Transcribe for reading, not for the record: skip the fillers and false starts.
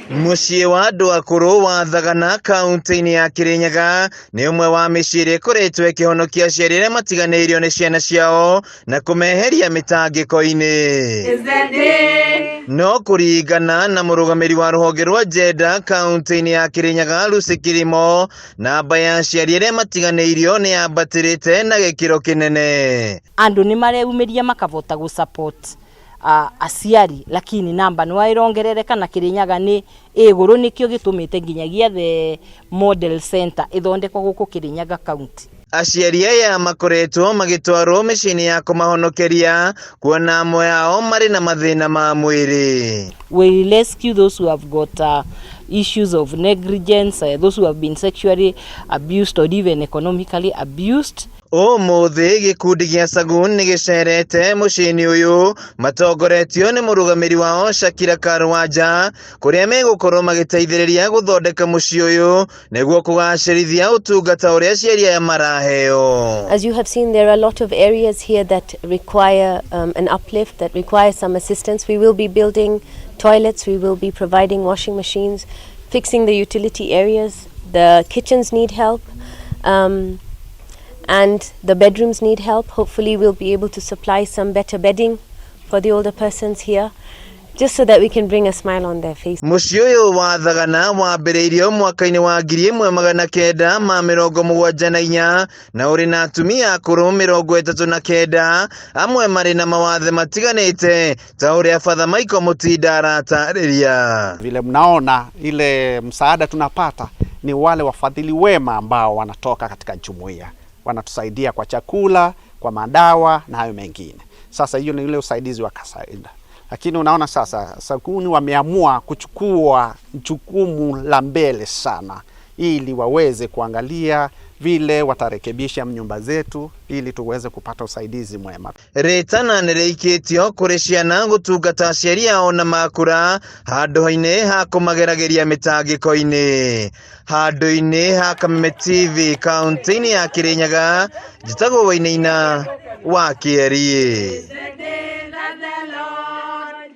Muciĩ wa andũ akũrũ wa Thagana kaunti-ini ya Kirinyaga nĩ ũmwe wa mĩciĩ ĩrĩa ĩkoretwo ĩkĩhonokia aciari arĩa matiganĩirio nĩ ciana ciao na kũmeheria mĩtangĩko-inĩ. No kũringana na mũrũgamĩrĩri wa rũhonge rwa gender kaunti-ini ya Kirinyaga KILIMO, namba ya aciari arĩa matiganĩirio nĩ yambatĩrĩte na gĩkĩro kĩnene. Andũ nĩ mareyumĩria makavota gũsupport ACIARI, lakini namba no irongerereka na Kirinyaga ni iguru nikio gitumite nginyagia the model center ithondekwa guku Kirinyaga county. Aciari aya makoretwo magĩtwarwo mĩciĩ-inĩ ya kũmahonokeria kuona amwe ao marĩ na mathĩna ma mwĩrĩ. We rescue those who have got issues of negligence, those who have been sexually abused or even economically abused. Ũmũthĩ gĩkundi gĩa Sagun nĩ gĩcerete mũciĩ-inĩ ũyũ matongoretio nĩ mũrũgamĩrĩri wao Shakira Karwanja, kũrĩa megũkorwo magĩteithĩrĩria gũthondeka mũciĩ ũyũ nĩguo kũgacĩrithia ũtungata ũrĩa aciari aya maraheo. As you have seen, there are a lot of areas here that require an uplift, that require some assistance. We will be building toilets, we will be providing washing machines, fixing the utility areas. The kitchens need help. And the bedrooms need help. Hopefully we'll be able to supply some better bedding for the older persons here, just so that we can bring a smile on their face. Mũciĩ ũyũ wa Thagana wambĩrĩirio mwaka-inĩ wa 1974 na ũrĩ na atumia akũrũ 39 amwe marĩ na mawathe matiganĩte ta ũrĩa Father Michael Mutinda aratarĩria. Vile mnaona ile msaada tunapata ni wale wafadhili wema ambao wanatoka katika jumuiya. Wanatusaidia kwa chakula, kwa madawa na hayo mengine. Sasa hiyo ni ile usaidizi wa kawaida. Lakini unaona sasa Saguni wameamua kuchukua jukumu la mbele sana ili waweze kuangalia vile watarekebisha nyumba zetu ili tuweze kupata usaidizi mwema. Retana nĩrĩikĩtio kũrĩ ciana gũtungata aciari ao na makũra handũ-inĩ ha kũmagerageria mĩtangĩko-inĩ. Handũ-inĩ ha Kameme TV kaunti-inĩ ya Kirinyaga, njĩtagwo Wainaina wa Kĩarie.